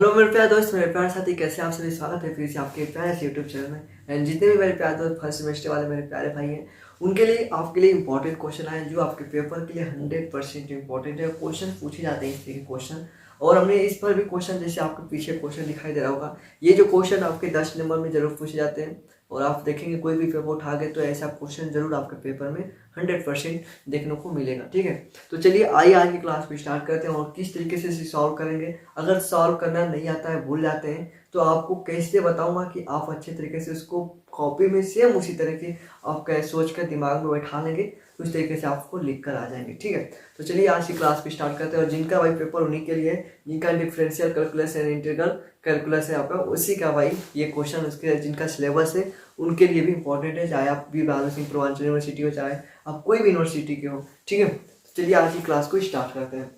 Hello मेरे प्यारे दोस्त, मेरे प्यारे साथी, कैसे आप सभी। स्वागत है फिर से आपके प्यारे से यूट्यूब चैनल में। एंड जितने भी मेरे प्यारे दोस्त फर्स्ट सेमेस्टर वाले मेरे प्यारे भाई हैं, उनके लिए आपके लिए इंपॉर्टेंट क्वेश्चन आए जो आपके पेपर के लिए 100% इंपॉर्टेंट है। क्वेश्चन पूछे जाते हैं इस तरीके के क्वेश्चन, और हमने इस पर भी क्वेश्चन, जैसे आपके पीछे क्वेश्चन दिखाई दे रहा होगा, ये जो क्वेश्चन आपके 10 नंबर में जरूर पूछे जाते हैं। और आप देखेंगे कोई भी पेपर उठा के तो ऐसा क्वेश्चन जरूर आपके पेपर में 100% देखने को मिलेगा। ठीक है, तो चलिए आइए आज की क्लास को स्टार्ट करते हैं और किस तरीके से इसे सॉल्व करेंगे। अगर सॉल्व करना नहीं आता है, भूल जाते हैं, तो आपको कैसे बताऊंगा कि आप अच्छे तरीके से उसको कॉपी में सेम उसी तरह की आप कैसे सोच कर दिमाग में बैठा लेंगे, उस तरीके से आपको लिख कर आ जाएंगे। ठीक है, तो चलिए आज की क्लास को स्टार्ट करते हैं। और जिनका भाई पेपर उन्हीं के लिए, जिनका differential calculus and integral calculus है आपका, उसी का भाई ये क्वेश्चन, उसके जिनका सिलेबस है उनके लिए भी इंपॉर्टेंट है, चाहे आप भी भानु सिंह पूर्वांचल यूनिवर्सिटी हो, चाहे आप कोई भी यूनिवर्सिटी के हो। ठीक है, तो चलिए आज की क्लास को स्टार्ट करते हैं।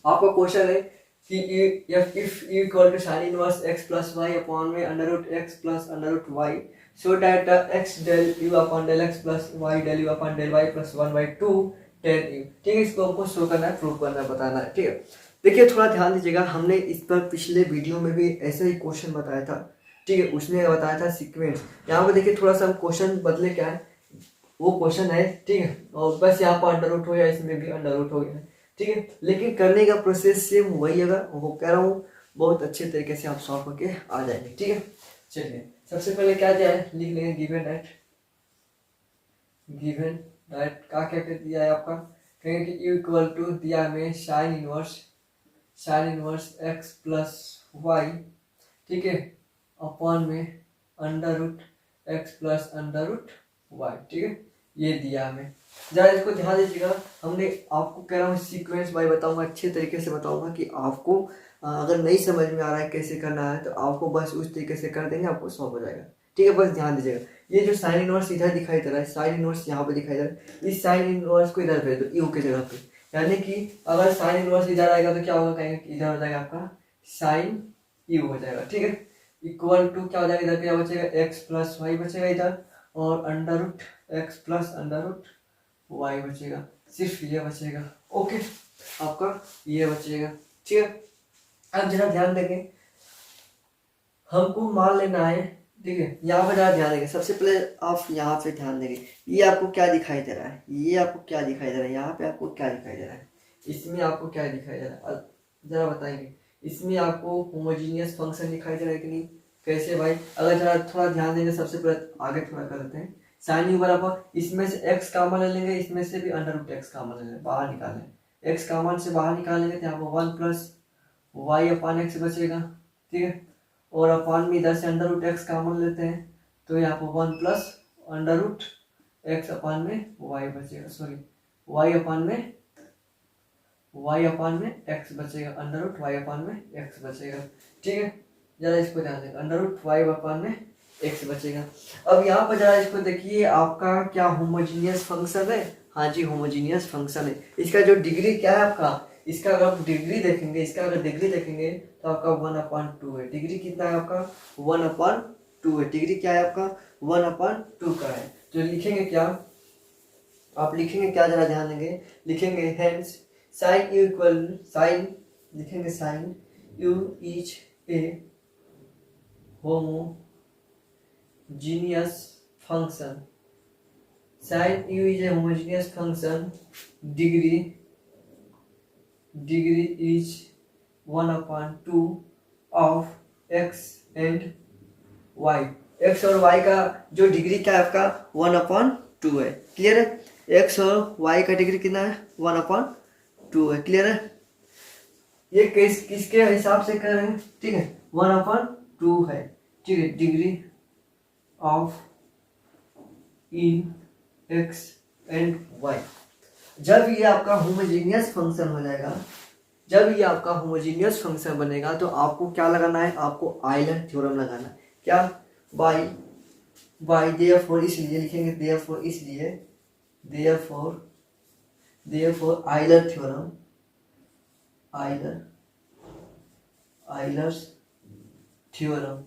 आपका क्वेश्चन है कि if u equal to sine inverse x plus y upon में under root x plus under root y, so that x del u upon del x plus y del u upon del y plus 1/2 tan u। ठीक है, इसको हमको show करना है, prove करना है, बताना है। ठीक है, देखिए थोड़ा ध्यान दीजिएगा, हमने इस पर पिछले वीडियो में भी ऐसा ही क्वेश्चन बताया था। ठीक है, उसने बताया था सीक्वेंस। यहाँ पर देखिए थोड़ा सा हम क्वेश्चन बदले, क्या है वो क्वेश्चन है। ठीक है, और बस यहाँ पर अंडर रूट हो गया, इसमें भी अंडर रूट हो गया है। ठीक है, लेकिन करने का प्रोसेस सेम वही है, वो कह रहा हूँ बहुत अच्छे तरीके से आप सॉल्व करके आ जाएंगे। ठीक है, चलिए सबसे पहले क्या दिया है लिख लेंगे। गिवन दैट क्या क्या कर दिया है आपका, कहेंगे कि यू इक्वल टू दिया में sine inverse x plus y, ठीक है, अपॉन में under root x plus under root y. ठीक है, ये दिया हमें। जरा इसको ध्यान दीजिएगा, हमने आपको कह रहा हूँ सीक्वेंस बाय बताऊंगा, अच्छे तरीके से बताऊंगा कि आपको अगर नहीं समझ में आ रहा है कैसे करना है तो आपको बस उस तरीके से कर देंगे, आपको सॉल्व हो जाएगा। ठीक है, बस ध्यान दीजिएगा। ये जो साइन इनवर्स इधर दिखाई दे रहा है, साइन इनवर्स यहाँ पे दिखाई दे रहा है, इस साइन इनवर्स को इधर भेज दो यू की जगह पे। यानी कि अगर साइन इनवर्स इधर आएगा तो क्या होगा, कहेंगे कि इधर हो जाएगा आपका साइन यू हो जाएगा। ठीक है, इक्वल टू क्या हो जाएगा, इधर क्या बचेगा, एक्स प्लस वाई बचेगा इधर, और under root x plus under root y बचेगा, सिर्फ ये बचेगा। ओके, आपका ये बचेगा। ठीक है, अब जरा ध्यान देंगे, हमको मान लेना है। ठीक है, यहाँ पर जरा ध्यान देंगे, सबसे पहले आप यहाँ पे ध्यान देंगे, ये आपको क्या दिखाई दे रहा है, ये आपको क्या दिखाई दे रहा है, यहाँ पे आपको क्या दिखाई दे रहा है, इसमें आपको क्या दिखाई दे रहा है, जरा बताएंगे। इसमें आपको होमोजीनियस फंक्शन दिखाई दे रहा है कि नहीं, कैसे भाई, अगर जरा थोड़ा ध्यान देंगे, सबसे पहले आगे थोड़ा कर लेते हैं। साइन यू बराबर, इसमें से x कॉमन ले लेंगे, इसमें से भी अंडर रूट एक्स कॉमन ले लेंगे, बाहर निकालें, x कॉमन से बाहर निकालेंगे तो यहाँ पर 1 प्लस वाई अपान एक्स बचेगा। ठीक है, और अपान में इधर से अंडर रूट एक्स कॉमन लेते हैं तो यहाँ पर 1 प्लस अंडर रूट एक्स अपान में वाई बचेगा, सॉरी वाई अपान में एक्स बचेगा, अंडर रूट वाई अपान में एक्स बचेगा। ठीक है, जरा इसको ध्यान देगा, अंडर रूट वाई अपान में एक्स बचेगा। अब यहाँ पर जरा इसको देखिए, आपका क्या होमोजीनियस फंक्शन है, हाँ जी होमोजीनियस फंक्शन है। इसका जो डिग्री क्या है आपका, इसका अगर आप डिग्री देखेंगे, इसका अगर डिग्री देखेंगे तो आपका 1/2 है। डिग्री कितना है आपका, 1/2 है। डिग्री क्या है आपका, 1/2 का है। तो लिखेंगे क्या, आप लिखेंगे क्या, जरा ध्यान देंगे, लिखेंगे hence sine u equal sine, लिखेंगे sine u is a homogeneous function, sine u is a homogeneous function, degree is 1/2 of x and y. X और वाई का जो डिग्री क्या है आपका, 1/2 है। क्लियर है, एक्स और वाई का डिग्री कितना है, 1/2 है। क्लियर है, ये किसके हिसाब से कर रहे हैं, ठीक है, 1/2 है। ठीक है, degree of in x and y. जब ये आपका होमोजीनियस फंक्शन हो जाएगा, जब ये आपका होमोजीनियस फंक्शन बनेगा तो आपको क्या लगाना है, आपको आइलर थ्योरम लगाना है। क्या, बाई देयरफॉर, इसलिए लिखेंगे देयरफॉर, इसलिए therefore Euler theorem, Euler's theorem.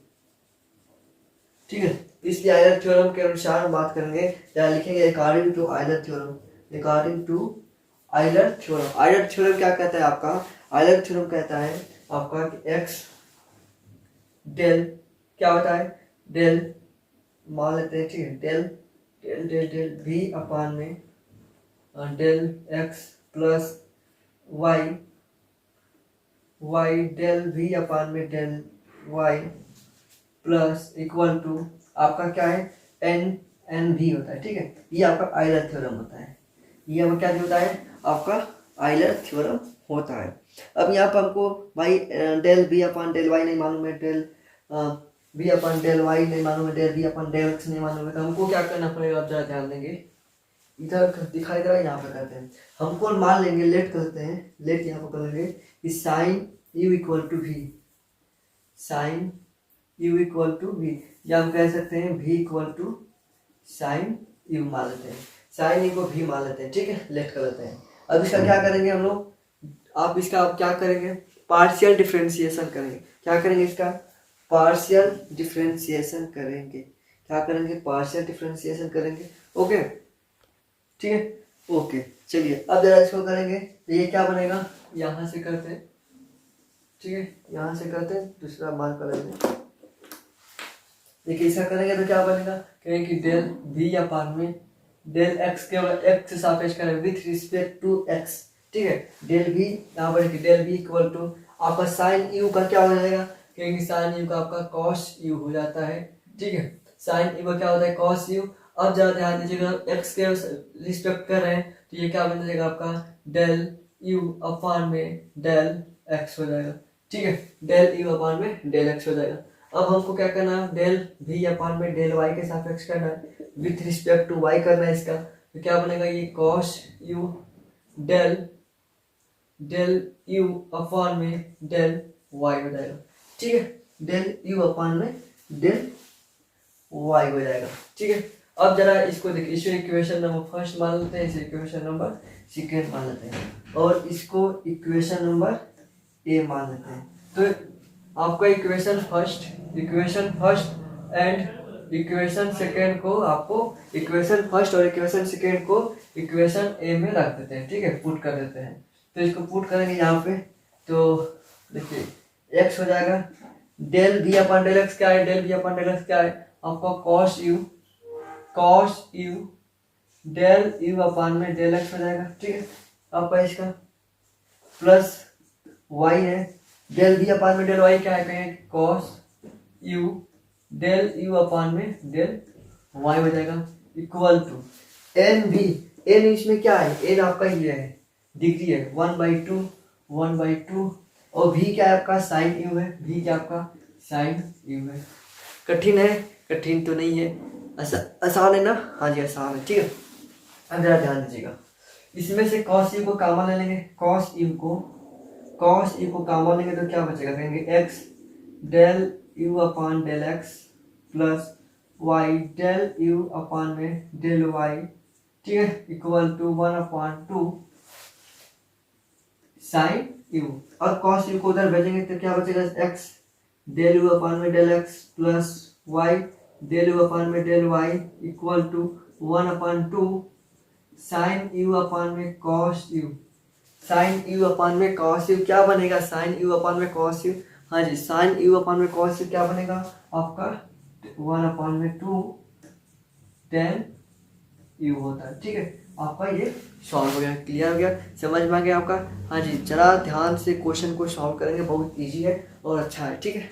ठीक है, इसलिए आइलर थ्योरम के अनुसार बात करेंगे, या लिखेंगे according to Euler theorem, according to Euler theorem. Euler theorem क्या कहता है आपका, आइलर थ्योरम कहता है आपका एक्स डेल क्या होता है, डेल मान लेते हैं, ठीक है, del del del del v upon में del x plus y, y del v upon में del y plus equal to आपका क्या है, एन एन वी होता है, ठीक है। ये आपका आइलर थ्योरम होता है, ये आपका क्या होता है, आपका आइलर थ्योरम होता है। अब यहाँ पर हमको भाई del b upon del y नहीं मालूम है, del b upon del y नहीं मालूम है, del b upon del x नहीं मालूम है, तो हमको क्या करना पड़ेगा, आप जरा ध्यान देंगे, इधर दिखाई दे रहा है, यहाँ पे करते हैं, हमको मान लेंगे, लेट करते हैं, लेट यहाँ पर करेंगे कि sine u equal to v, sine u equal to v, या हम कह सकते हैं v equal to sine u मान लेते हैं, साइन यू को v मान लेते हैं, ठीक है, लेट कर लेते हैं। अब इसका क्या करेंगे हम लोग, आप इसका आप क्या करेंगे, पार्शियल डिफरेंशिएशन करेंगे, क्या करेंगे, इसका पार्शियल डिफरेंशिएशन करेंगे, क्या करेंगे, पार्शियल डिफरेंशिएशन करेंगे, ओके, ठीक है, ओके। चलिए अब जरा इसको करेंगे, तो ये क्या बनेगा, यहाँ से करते हैं, ठीक है, यहाँ से करते हैं, दूसरा मान कर लेंगे, देखिए ऐसा करेंगे तो क्या बनेगा, कहेंगे कि डेल v अपान में डेल x के x से सापेक्ष करें विथ रिस्पेक्ट टू x, ठीक है, डेल v यहाँ पर डेल v इक्वल टू आपका साइन u का क्या हो जाएगा, कहेंगे साइन u का आपका cos u हो जाता है, ठीक है, साइन u का क्या होता है, cos u। अब जरा ध्यान दीजिएगा, x के रिस्पेक्ट कर रहे हैं तो ये क्या बन जाएगा, आपका डेल u अपान में डेल x हो जाएगा, ठीक है, डेल u अपान में डेल x हो जाएगा। अब हमको क्या करना है, डेल v अपान में डेल y के सापेक्ष करना है, विथ रिस्पेक्ट टू y करना है इसका, तो क्या बनेगा, ये cos u del del u upon में डेल y हो जाएगा, ठीक है, डेल u अपान में डेल y हो जाएगा, ठीक है। अब जरा इसको देखिए, इसे इक्वेशन नंबर फर्स्ट मान लेते हैं, इसे इक्वेशन नंबर सेकेंड मान लेते हैं, और इसको इक्वेशन नंबर ए मान लेते हैं। तो आपका equation first and equation second को आपको इक्वेशन फर्स्ट और इक्वेशन सेकेंड को इक्वेशन ए में रख देते हैं, ठीक है, पुट कर देते हैं। तो इसको पुट करेंगे यहाँ पे, तो देखिए एक्स हो जाएगा, डेल बी अपन डेल एक्स क्या है, डेल बी अपन डेल एक्स क्या है, आपका cos u del u upon में डेल एक्स हो जाएगा, ठीक है, आपका इसका प्लस वाई है, डेल बी अपान में डेल वाई क्या है, कहें cos u del u upon में डेल वाई हो जाएगा, इक्वल टू एन भी, एन इसमें क्या है, एन आपका ये है डिग्री है, 1/2 और भी क्या है आपका साइन यू है, भी क्या आपका साइन यू है। कठिन है, कठिन तो नहीं है, आसान है ना, हाँ जी आसान है, ठीक है। अब जरा ध्यान दीजिएगा, इसमें से कॉस यू को कामन ले लेंगे, कॉस यू को कामन लेंगे तो क्या बचेगा, कहेंगे x del u upon del x plus y del u upon में डेल वाई, ठीक है, इक्वल टू 1/2 साइन यू, और कॉस यू को उधर भेजेंगे तो क्या बचेगा, एक्स डेल यू अपान में del x plus y del u upon में del y equal to 1/2 sine u upon में cos u, sine u upon में कॉस यू क्या बनेगा, साइन यू अपान में कॉस यू, हाँ जी, साइन यू अपान में cos you क्या बनेगा आपका 1/2 tan यू होता है, ठीक है। आपका ये सॉल्व हो गया, क्लियर हो गया, समझ में आ गया आपका, हाँ जी। जरा ध्यान से क्वेश्चन को सॉल्व करेंगे, बहुत इजी है और अच्छा है, ठीक है।